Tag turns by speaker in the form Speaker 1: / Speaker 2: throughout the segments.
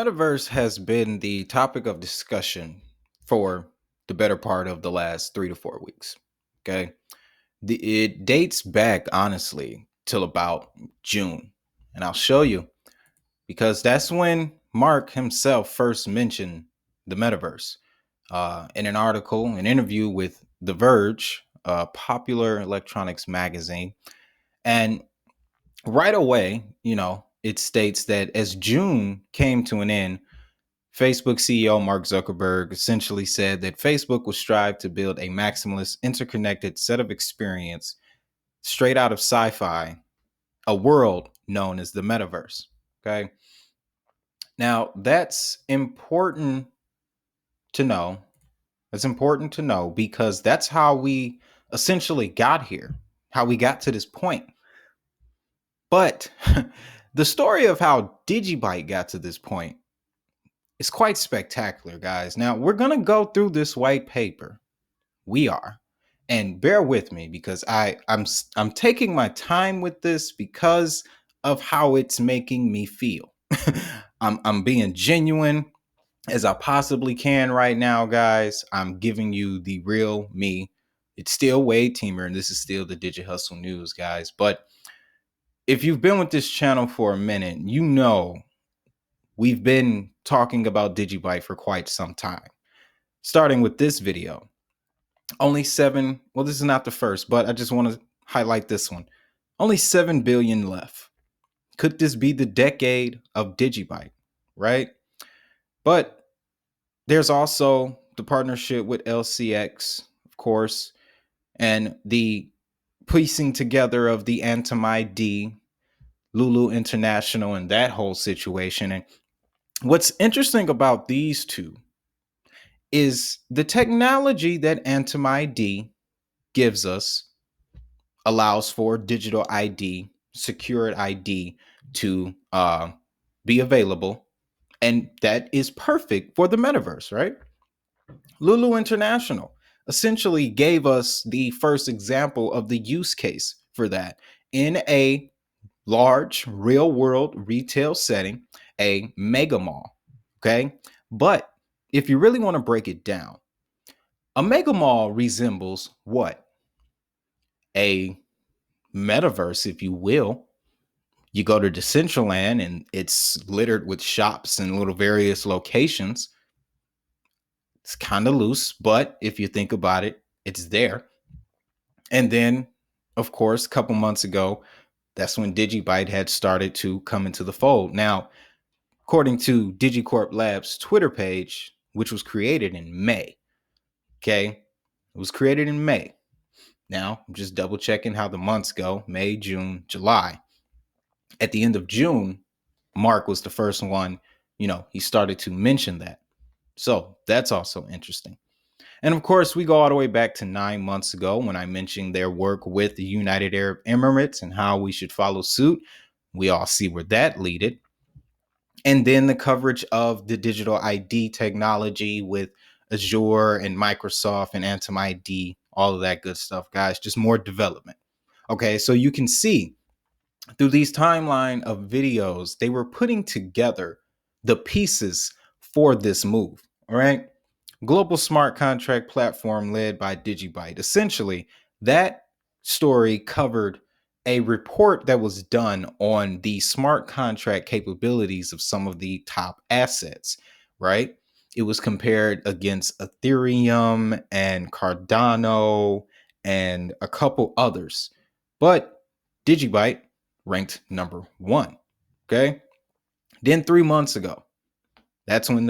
Speaker 1: metaverse has been the topic of discussion for the better part of the last 3 to 4 weeks. Okay. It dates back, honestly, till about June. And I'll show you because that's when Mark himself first mentioned the metaverse in an article, an interview with The Verge, a popular electronics magazine. And right away, it states that as June came to an end, Facebook CEO Mark Zuckerberg essentially said that Facebook will strive to build a maximalist, interconnected set of experience straight out of sci-fi, a world known as the metaverse. Okay. Now, that's important to know. It's important to know because that's how we essentially got here, how we got to this point. But the story of how Digibyte got to this point, it's quite spectacular, guys. Now, we're going to go through this white paper. We are. And bear with me because I'm taking my time with this because of how it's making me feel. I'm being genuine as I possibly can right now, guys. I'm giving you the real me. It's still Wade Teamer, and this is still the Digi Hustle News, guys. But if you've been with this channel for a minute, you know we've been talking about Digibyte for quite some time. Starting with this video, only this is not the first, but I just want to highlight this one. Only 7 billion left. Could this be the decade of Digibyte, right? But there's also the partnership with LCX, of course, and the piecing together of the Antim-ID, Lulu International, and that whole situation. And what's interesting about these two is the technology that Antim-ID gives us allows for digital ID, secured ID to be available. And that is perfect for the metaverse, right? Lulu International essentially gave us the first example of the use case for that in a large real world retail setting, a mega mall. Okay. But if you really want to break it down, a mega mall resembles what? A metaverse, if you will. You go to Decentraland and it's littered with shops and little various locations. It's kind of loose, but if you think about it, it's there. And then, of course, a couple months ago, that's when Digibyte had started to come into the fold. Now, according to Digicorp Labs' Twitter page, which was created in May, okay, it was created in May. Now, I'm just double checking how the months go: May, June, July. At the end of June, Mark was the first one, he started to mention that. So that's also interesting. And of course, we go all the way back to 9 months ago when I mentioned their work with the United Arab Emirates and how we should follow suit. We all see where that leaded. And then the coverage of the digital ID technology with Azure and Microsoft and Antim-ID, all of that good stuff, guys. Just more development. Okay, so you can see through these timeline of videos, they were putting together the pieces for this move. All right. Global smart contract platform led by Digibyte. Essentially, that story covered a report that was done on the smart contract capabilities of some of the top assets, right? It was compared against Ethereum and Cardano and a couple others. But Digibyte ranked number 1. Okay. Then 3 months ago, that's when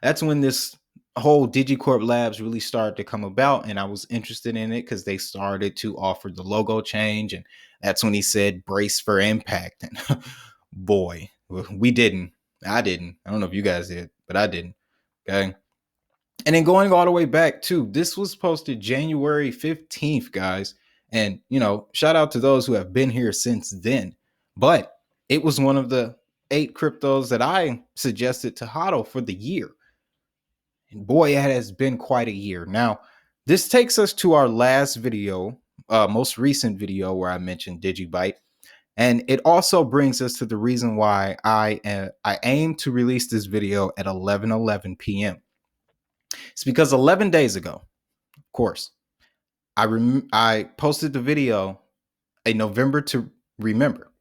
Speaker 1: that's when this whole Digicorp Labs really started to come about. And I was interested in it because they started to offer the logo change. And that's when he said brace for impact. And boy, we didn't. I didn't. I don't know if you guys did, but I didn't. Okay. And then going all the way back to this was posted January 15th, guys. And, shout out to those who have been here since then. But it was one of the 8 cryptos that I suggested to HODL for the year. And boy, it has been quite a year. Now, this takes us to our last video, most recent video where I mentioned Digibyte. And it also brings us to the reason why I aim to release this video at 11:11 p.m. It's because 11 days ago, of course, I posted the video, a November to Remember,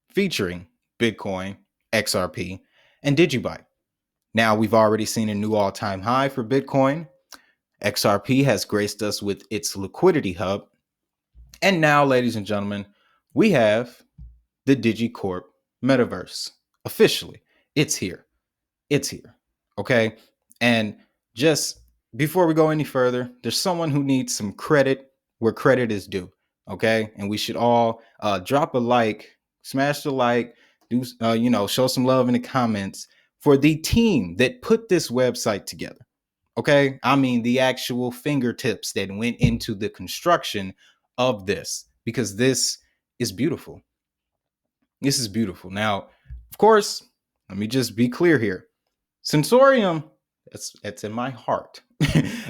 Speaker 1: featuring Bitcoin, XRP, and Digibyte. Now we've already seen a new all-time high for Bitcoin. XRP has graced us with its liquidity hub. And now, ladies and gentlemen, we have the Digicorp Metaverse. Officially, it's here. It's here. Okay. And just before we go any further, there's someone who needs some credit where credit is due. Okay. And we should all drop a like, smash the like, do, show some love in the comments for the team that put this website together. Okay. I mean, the actual fingertips that went into the construction of this, because this is beautiful. This is beautiful. Now, of course, let me just be clear here. Sensorium, that's in my heart.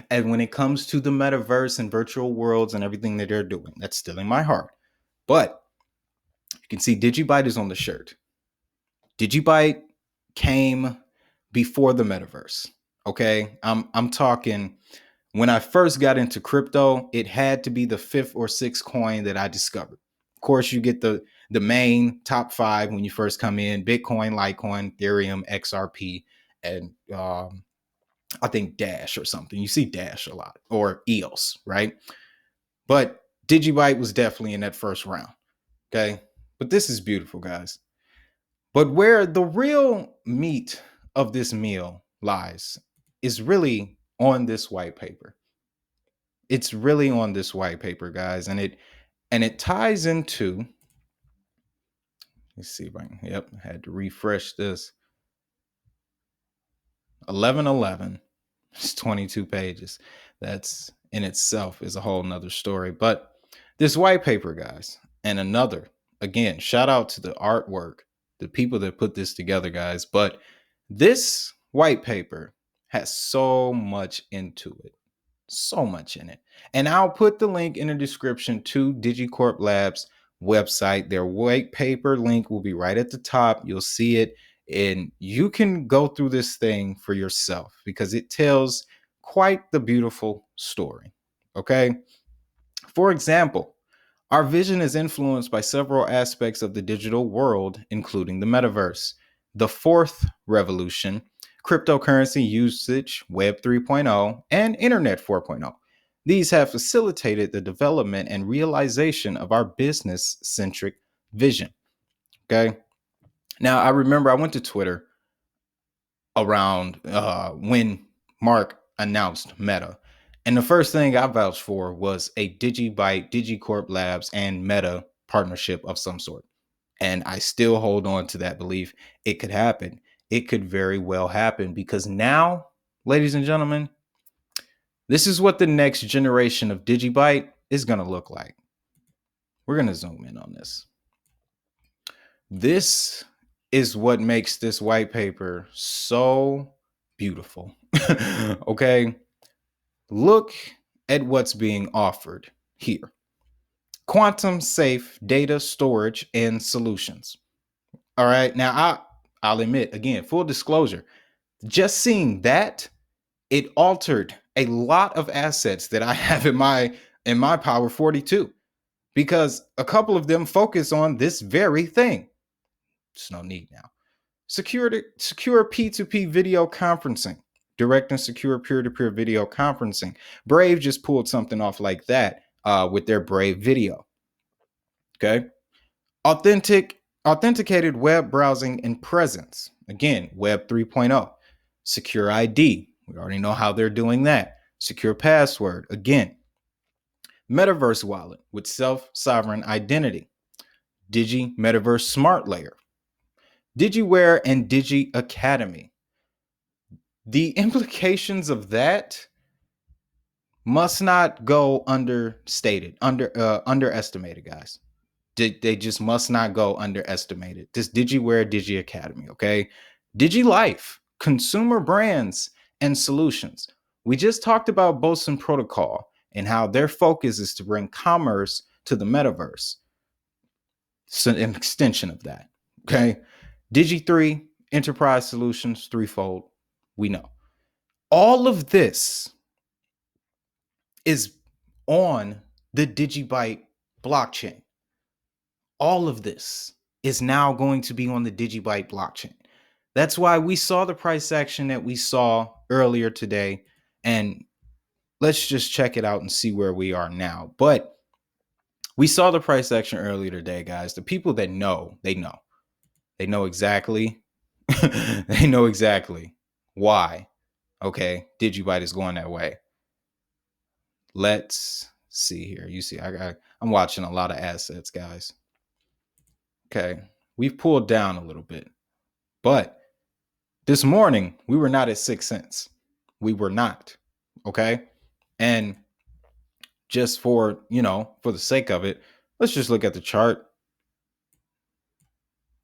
Speaker 1: And when it comes to the metaverse and virtual worlds and everything that they're doing, that's still in my heart. But you can see Digibyte is on the shirt. Digibyte came before the metaverse. Okay. I'm talking when I first got into crypto, it had to be the 5th or 6th coin that I discovered. Of course, you get the main top 5 when you first come in: Bitcoin, Litecoin, Ethereum, XRP, and I think Dash or something. You see Dash a lot, or EOS, right? But Digibyte was definitely in that first round. Okay. But this is beautiful, guys. But where the real meat of this meal lies is really on this white paper. It's really on this white paper, guys, and it ties into. Let's see if I can. Yep, I had to refresh this. 11:11. It's 22 pages. That's in itself is a whole nother story. But this white paper, guys, and another, again, shout out to the artwork, the people that put this together, guys. But this white paper has so much into it. So much in it. And I'll put the link in the description to Digicorp Labs website. Their white paper link will be right at the top. You'll see it, and you can go through this thing for yourself because it tells quite the beautiful story. Okay. For example, our vision is influenced by several aspects of the digital world, including the metaverse, the fourth revolution, cryptocurrency usage, Web 3.0, and Internet 4.0. These have facilitated the development and realization of our business-centric vision. Okay. Now, I remember I went to Twitter around when Mark announced Meta. And the first thing I vouched for was a Digibyte, Digicorp Labs, and Meta partnership of some sort. And I still hold on to that belief. It could happen. It could very well happen because now, ladies and gentlemen, this is what the next generation of Digibyte is going to look like. We're going to zoom in on this. This is what makes this white paper so beautiful. Okay. Look at what's being offered here. Quantum safe data storage and solutions. All right. Now, I'll admit, again, full disclosure, just seeing that, it altered a lot of assets that I have in my Power 42 because a couple of them focus on this very thing. There's no need now. Secure P2P video conferencing. Direct and secure peer-to-peer video conferencing. Brave just pulled something off like that with their Brave video. Okay. Authenticated web browsing and presence. Again, Web 3.0. Secure ID. We already know how they're doing that. Secure password. Again. Metaverse wallet with self-sovereign identity. Digi Metaverse Smart Layer. DigiWare and Digi Academy. The implications of that must not go underestimated, guys. They just must not go underestimated. This DigiWare, Digi Academy, okay? DigiLife, consumer brands and solutions. We just talked about Boson Protocol and how their focus is to bring commerce to the metaverse. It's an extension of that. Okay. Digi3, enterprise solutions, threefold. We know. All of this is on the Digibyte blockchain. All of this is now going to be on the Digibyte blockchain. That's why we saw the price action that we saw earlier today. And let's just check it out and see where we are now. But we saw the price action earlier today, guys. The people that know, they know. They know exactly. They know exactly why. Okay, Digibyte is going that way. Let's see here. You see, I'm watching a lot of assets, guys. Okay, we've pulled down a little bit, but this morning we were not at 6 cents. We were not. Okay, and just for for the sake of it, let's just look at the chart.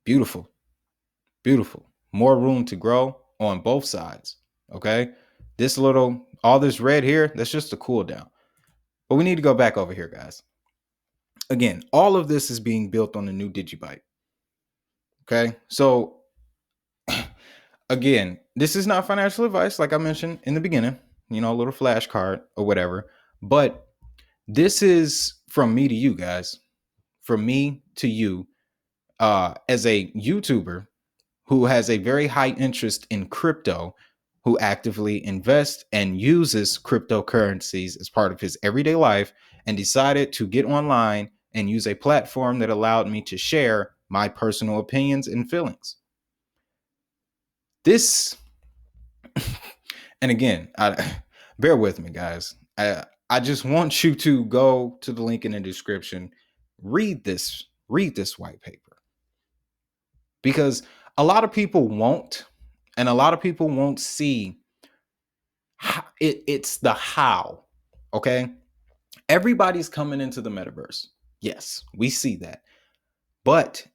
Speaker 1: Beautiful, beautiful. More room to grow on both sides. Okay, all this red here, that's just a cool down. But we need to go back over here, guys. Again, all of this is being built on the new Digibyte. Okay, so again, this is not financial advice, like I mentioned in the beginning, a little flashcard or whatever. But this is from me to you guys, from me to you, as a YouTuber who has a very high interest in crypto, who actively invests and uses cryptocurrencies as part of his everyday life, and decided to get online and use a platform that allowed me to share my personal opinions and feelings. This, and again, bear with me, guys. I just want you to go to the link in the description, read this white paper, because a lot of people won't, and a lot of people won't see it's the how. Okay, everybody's coming into the metaverse. Yes, we see that, but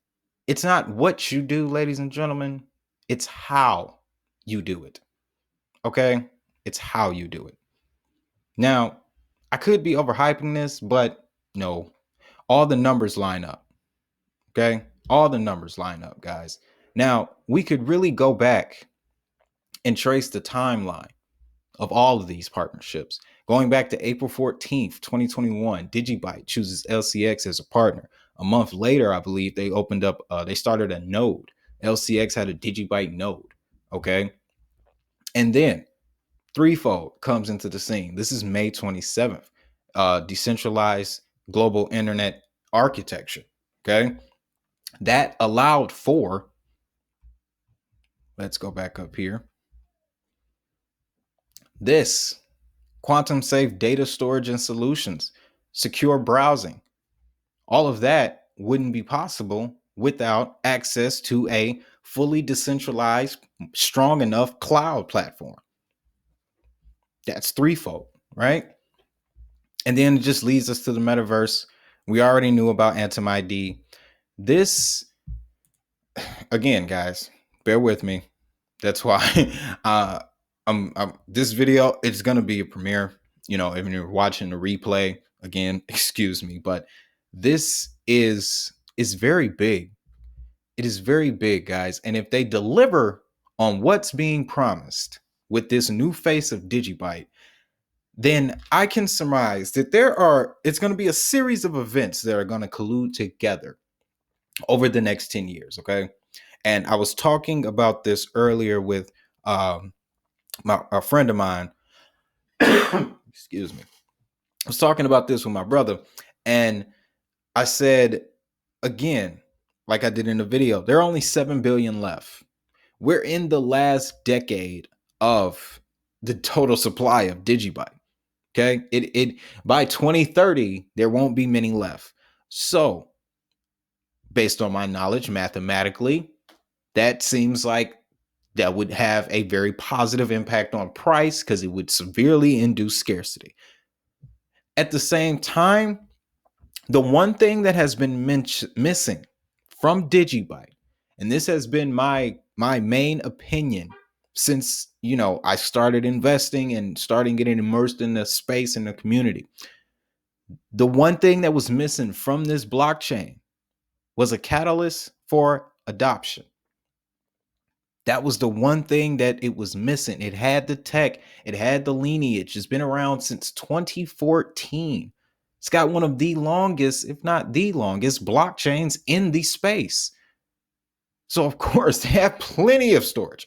Speaker 1: it's not what you do, ladies and gentlemen. It's how you do it. Okay, it's how you do it. Now, I could be overhyping this, but no, all the numbers line up. Okay, all the numbers line up, guys. Now, we could really go back and trace the timeline of all of these partnerships. Going back to April 14th, 2021, Digibyte chooses LCX as a partner. A month later, I believe they started a node. LCX had a Digibyte node. Okay. And then threefold comes into the scene. This is May 27th. Decentralized global internet architecture. Okay. That allowed for, let's go back up here. This quantum safe data storage and solutions, secure browsing. All of that wouldn't be possible without access to a fully decentralized, strong enough cloud platform. That's threefold, right? And then it just leads us to the metaverse. We already knew about Atom ID. This, again, guys, bear with me. That's why this video, it's going to be a premiere. If you're watching the replay, again, excuse me, but this is very big. It is very big, guys. And if they deliver on what's being promised with this new face of Digibyte, then I can surmise that it's going to be a series of events that are going to collude together over the next 10 years. Okay. And I was talking about this earlier with a friend of mine. Excuse me. I was talking about this with my brother, and I said, again, like I did in the video, there are only 7 billion left. We're in the last decade of the total supply of Digibyte. Okay. It by 2030, there won't be many left. So based on my knowledge, mathematically, that seems like that would have a very positive impact on price, because it would severely induce scarcity. At the same time, the one thing that has been missing from Digibyte, and this has been my main opinion since I started investing and starting getting immersed in the space and the community, the one thing that was missing from this blockchain was a catalyst for adoption. That was the one thing that it was missing. It had the tech, it had the lineage. It's been around since 2014. It's got one of the longest, if not the longest, blockchains in the space. So, of course, they have plenty of storage.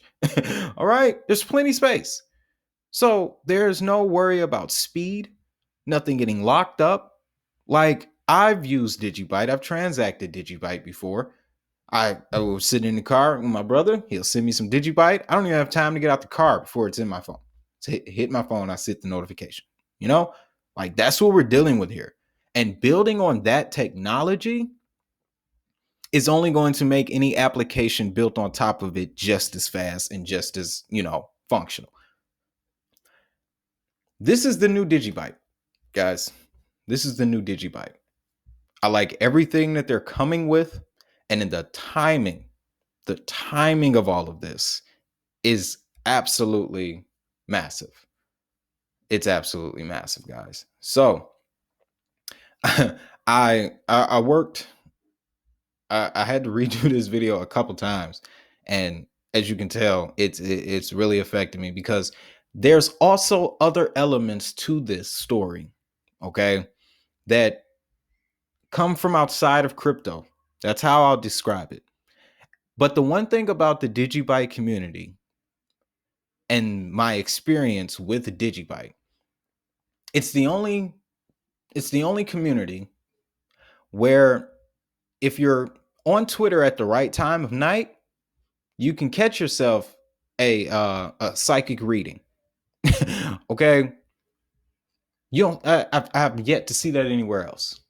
Speaker 1: All right, there's plenty of space. So, there's no worry about speed, nothing getting locked up. Like, I've used Digibyte, I've transacted Digibyte before. I will sit in the car with my brother. He'll send me some Digibyte. I don't even have time to get out the car before it's in my phone. To hit my phone, I set the notification. You know, like that's what we're dealing with here. And building on that technology is only going to make any application built on top of it just as fast and just as, functional. This is the new Digibyte, guys. This is the new Digibyte. I like everything that they're coming with, and in the timing of all of this is absolutely massive. It's absolutely massive, guys. So I worked. I had to redo this video a couple times, and as you can tell, it's really affected me because there's also other elements to this story, okay, that come from outside of crypto. That's how I'll describe it. But the one thing about the Digibyte community and my experience with Digibyte, it's the only community where if you're on Twitter at the right time of night, you can catch yourself a psychic reading. Okay, you don't. I have yet to see that anywhere else.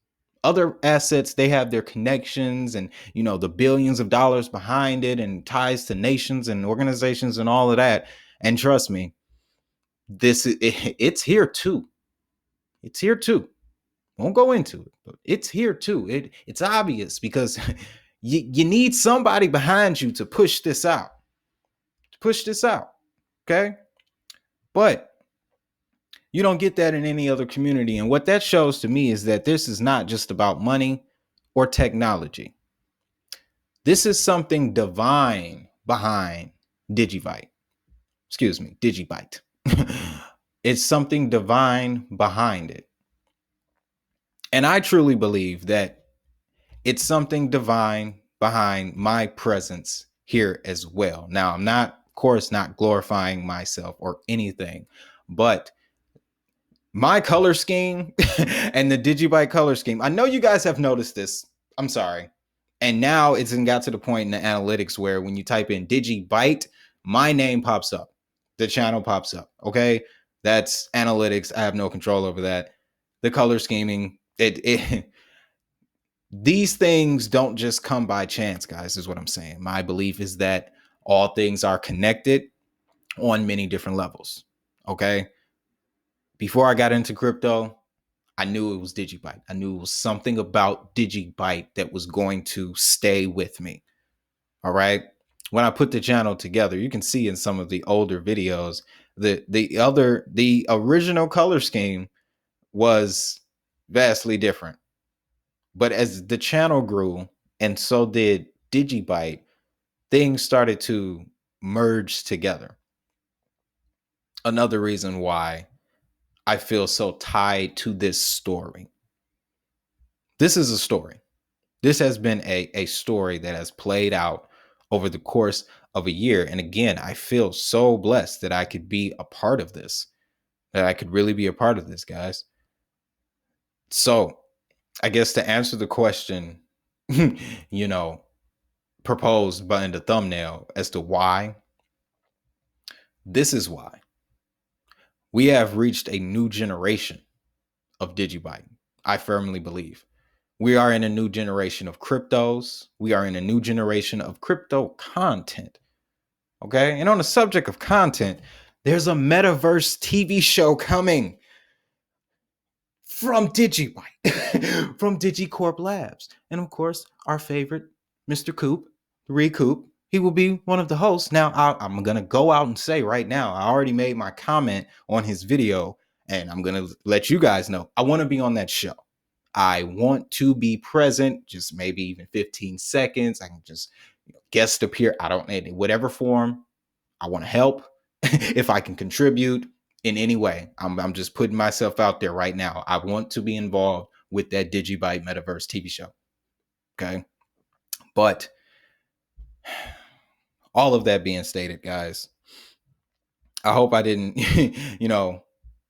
Speaker 1: Other assets, they have their connections and the billions of dollars behind it and ties to nations and organizations and all of that. And trust me, it's here too. It's here too. Won't go into it, but it's here too. It's obvious because you need somebody behind you to push this out. Okay, but you don't get that in any other community. And what that shows to me is that this is not just about money or technology. This is something divine behind Digibyte. Digibyte. It's something divine behind it. And I truly believe that it's something divine behind my presence here as well. Now, I'm not, of course, not glorifying myself or anything, but my color scheme and the Digibyte color scheme, I know you guys have noticed this. I'm sorry. And now it's got to the point in the analytics where when you type in Digibyte, my name pops up. The channel pops up. Okay. That's analytics. I have no control over that. The color scheming, these things don't just come by chance, guys, is what I'm saying. My belief is that all things are connected on many different levels. Okay. Before I got into crypto, I knew it was Digibyte. I knew it was something about Digibyte that was going to stay with me. All right. When I put the channel together, you can see in some of the older videos, the original color scheme was vastly different. But as the channel grew, and so did Digibyte, things started to merge together. Another reason why I feel so tied to this story. This is a story. This has been a story that has played out over the course of a year. And again, I feel so blessed that I could be a part of this, that I could really be a part of this, guys. So I guess to answer the question, proposed by in the thumbnail as to why, this is why. We have reached a new generation of Digibyte. I firmly believe. We are in a new generation of cryptos. We are in a new generation of crypto content. Okay. And on the subject of content, there's a metaverse TV show coming from Digibyte, from Digicorp Labs. And of course, our favorite, Mr. Coop, Recoup, he will be one of the hosts. Now, I'm going to go out and say right now, I already made my comment on his video, and I'm going to let you guys know I want to be on that show. I want to be present, just maybe even 15 seconds. I can just guest appear. I don't need whatever form. I want to help if I can contribute in any way. I'm just putting myself out there right now. I want to be involved with that Digibyte Metaverse TV show. Okay. But all of that being stated, guys, I hope I didn't,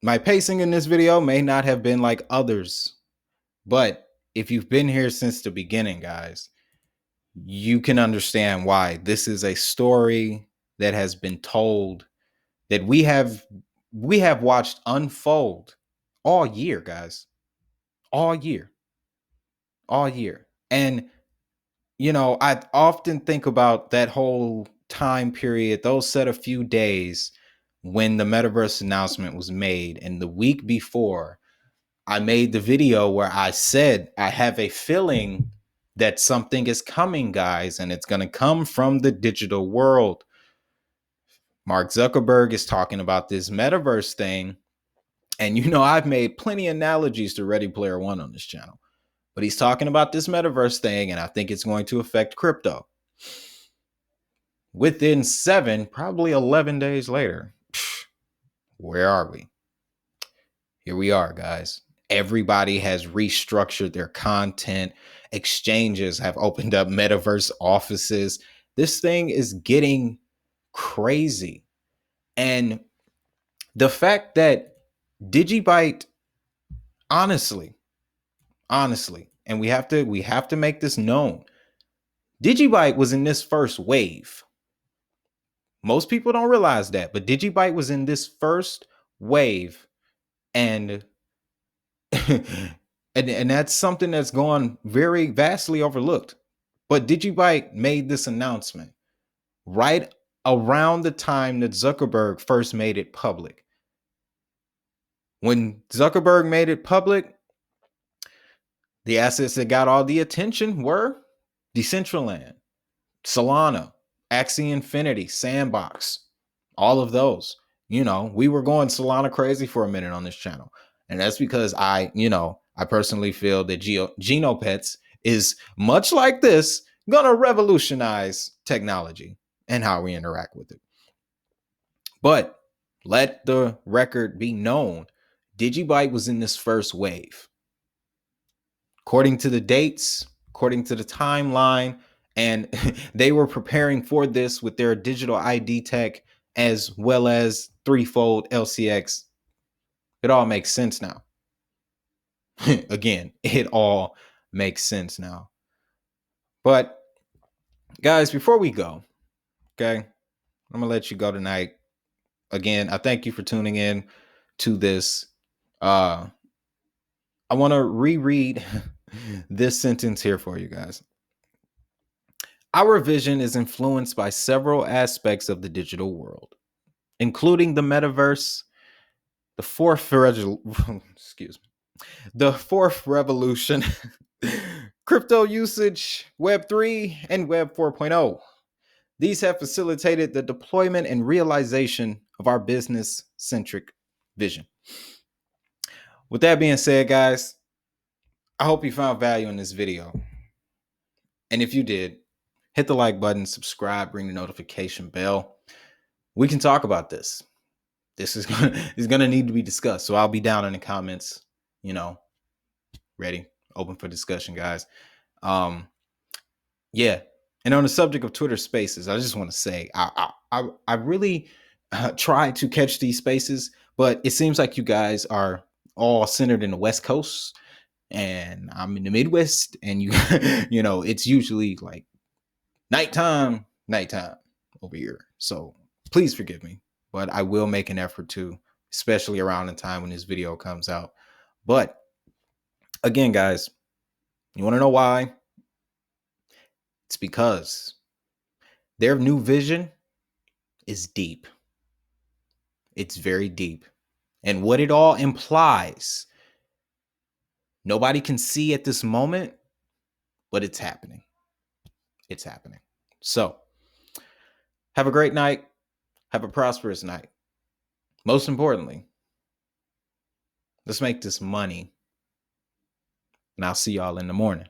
Speaker 1: my pacing in this video may not have been like others, but if you've been here since the beginning, guys, you can understand why this is a story that has been told, that we have watched unfold all year, guys. All year. All year. And I often think about that whole time period, those set a few days when the metaverse announcement was made. And the week before, I made the video where I said, I have a feeling that something is coming, guys, and it's going to come from the digital world. Mark Zuckerberg is talking about this metaverse thing. And I've made plenty of analogies to Ready Player One on this channel. But he's talking about this metaverse thing, and I think it's going to affect crypto. Within 7, probably 11 days later, where are we? Here we are, guys. Everybody has restructured their content. Exchanges have opened up metaverse offices. This thing is getting crazy. And the fact that Digibyte, honestly, and we have to make this known. Digibyte was in this first wave. Most people don't realize that, but Digibyte was in this first wave, and and that's something that's gone very vastly overlooked. But Digibyte made this announcement right around the time that Zuckerberg first made it public. When Zuckerberg made it public, the assets that got all the attention were Decentraland, Solana, Axie Infinity, Sandbox, all of those. We were going Solana crazy for a minute on this channel. And that's because I personally feel that Genopets is much like this, gonna revolutionize technology and how we interact with it. But let the record be known, Digibyte was in this first wave. According to the dates, according to the timeline, and they were preparing for this with their digital ID tech as well as threefold LCX. It all makes sense now. Again, it all makes sense now. But guys, before we go, okay, I'm gonna let you go tonight. Again, I thank you for tuning in to this. I want to reread this sentence here for you guys. Our vision is influenced by several aspects of the digital world, including the metaverse, the fourth revolution, crypto usage, Web3, and Web 4.0. These have facilitated the deployment and realization of our business-centric vision. With that being said, guys, I hope you found value in this video. And if you did, hit the like button, subscribe, ring the notification bell. We can talk about this. This is gonna need to be discussed. So I'll be down in the comments, ready, open for discussion, guys. Yeah. And on the subject of Twitter Spaces, I just want to say I really try to catch these spaces, but it seems like you guys are all centered in the West Coast, and I'm in the Midwest, and it's usually like nighttime over here. So please forgive me, but I will make an effort to, especially around the time when this video comes out. But again, guys, you want to know why? It's because their new vision is deep. It's very deep. And what it all implies, nobody can see at this moment, but it's happening. It's happening. So have a great night. Have a prosperous night. Most importantly, let's make this money and I'll see y'all in the morning.